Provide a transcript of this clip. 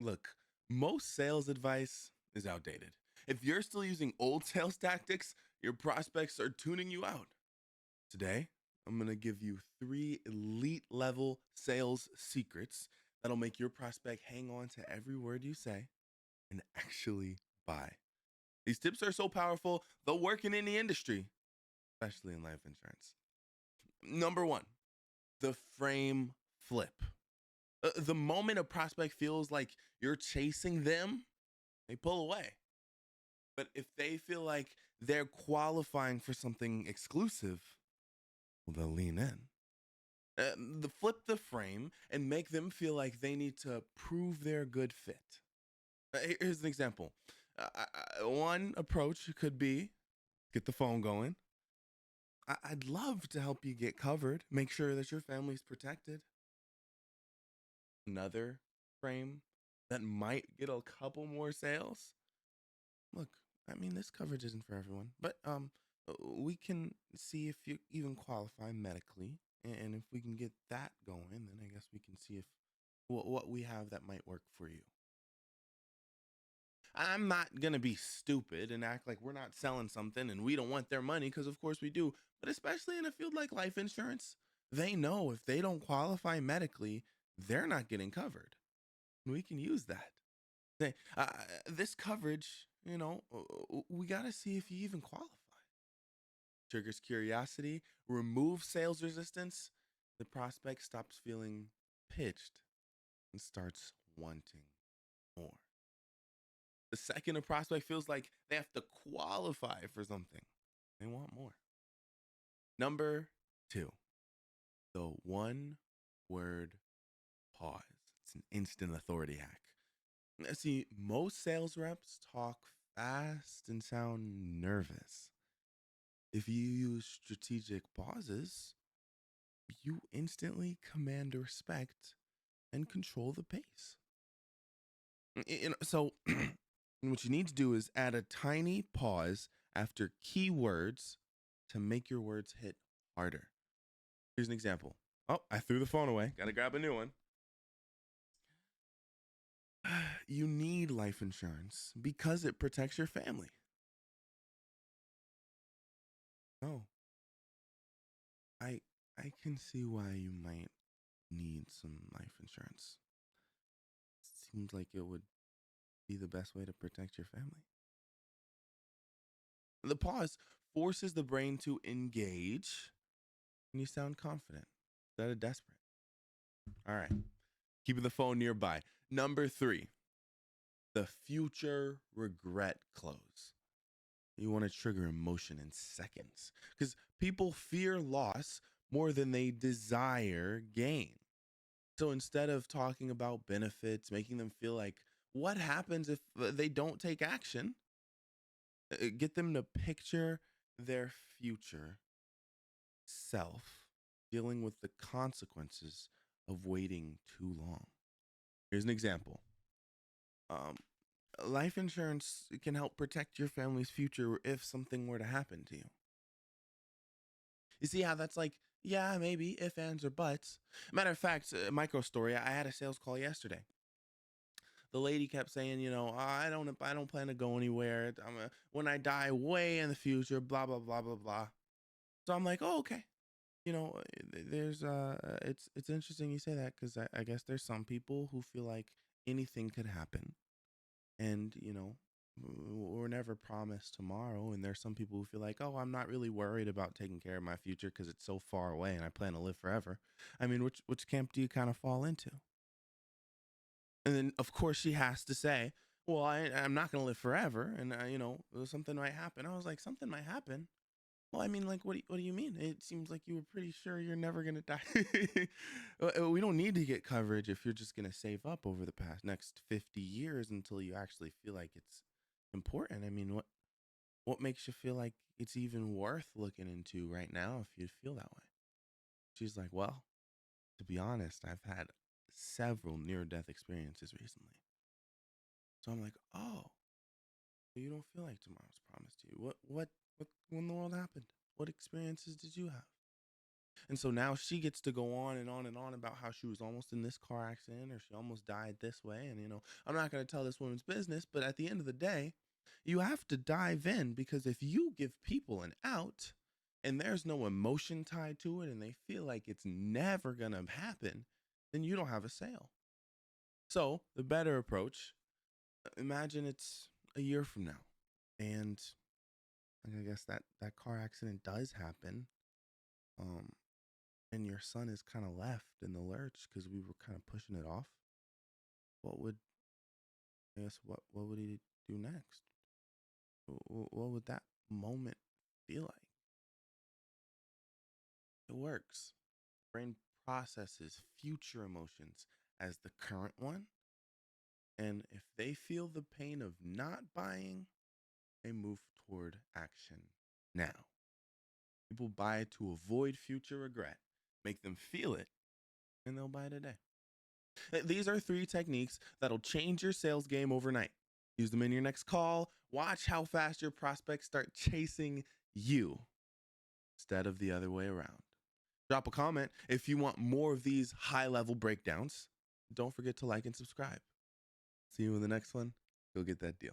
Look, most sales advice is outdated. If you're still using old sales tactics, your prospects are tuning you out. Today, I'm going to give you 3 elite level sales secrets that'll make your prospect hang on to every word you say and actually buy. These tips are so powerful, they'll work in any industry, especially in life insurance. Number one, the frame flip. The moment a prospect feels like you're chasing them, they pull away. But if they feel like they're qualifying for something exclusive, well, they'll lean in. Flip the frame and make them feel like they need to prove they're a good fit. Here's an example. One approach could be get the phone going. I'd love to help you get covered, make sure that your family's protected. Another frame that might get a couple more sales. Look, I mean, this coverage isn't for everyone, but we can see if you even qualify medically, and if we can get that going, then I guess we can see if what we have that might work for you. I'm not gonna be stupid and act like we're not selling something and we don't want their money, because of course we do. But especially in a field like life insurance, they know if they don't qualify medically, they're not getting covered. We can use that. This coverage, we got to see if you even qualify. Triggers curiosity, remove sales resistance. The prospect stops feeling pitched and starts wanting more. The second a prospect feels like they have to qualify for something, they want more. Number two, the one word pause. It's an instant authority hack. See, most sales reps talk fast and sound nervous. If you use strategic pauses, you instantly command respect and control the pace. So, what you need to do is add a tiny pause after keywords to make your words hit harder. Here's an example. Oh, I threw the phone away. Got to grab a new one. You need life insurance because it protects your family. Oh, I I can see why you might need some life insurance. Seems like it would be the best way to protect your family. The pause forces the brain to engage and you sound confident instead of desperate. All right. Keeping the phone nearby. Number three, the future regret close. You want to trigger emotion in seconds because people fear loss more than they desire gain. So instead of talking about benefits, making them feel like what happens if they don't take action, get them to picture their future self dealing with the consequences of waiting too long. Here's an example. Um, Life insurance can help protect your family's future if something were to happen to you. You see how that's like, yeah, maybe, if, ands, or buts. Matter of fact, micro story, I had a sales call yesterday. The lady kept saying, I don't plan to go anywhere. When I die way in the future, blah, blah, blah, blah, blah. So I'm like, oh, okay. There's it's interesting you say that because I guess there's some people who feel like anything could happen, and we're never promised tomorrow. And there's some people who feel like, oh, I'm not really worried about taking care of my future because it's so far away and I plan to live forever. I mean, which camp do you kind of fall into? And then of course she has to say, well, I'm not going to live forever, and something might happen. I was like, something might happen. Well, I mean, like, what do you mean? It seems like you were pretty sure you're never gonna die. We don't need to get coverage if you're just gonna save up over the past next 50 years until you actually feel like it's important. I mean, what makes you feel like it's even worth looking into right now if you feel that way? She's like, well, to be honest, I've had several near-death experiences recently. So I'm like, oh, so you don't feel like tomorrow's promised to you. What in the world happened? What experiences did you have? And so now she gets to go on and on and on about how she was almost in this car accident or she almost died this way. And, I'm not going to tell this woman's business, but at the end of the day, you have to dive in, because if you give people an out and there's no emotion tied to it and they feel like it's never going to happen, then you don't have a sale. So the better approach, imagine it's a year from now and I guess that car accident does happen. Um, and your son is kind of left in the lurch because we were kind of pushing it off. What would what would he do next? What would that moment feel like? It works. Brain processes future emotions as the current one, and if they feel the pain of not buying, they move toward action now. People buy to avoid future regret. Make them feel it, and they'll buy today. These are 3 techniques that'll change your sales game overnight. Use them in your next call. Watch how fast your prospects start chasing you instead of the other way around. Drop a comment if you want more of these high-level breakdowns. Don't forget to like and subscribe. See you in the next one. Go get that deal.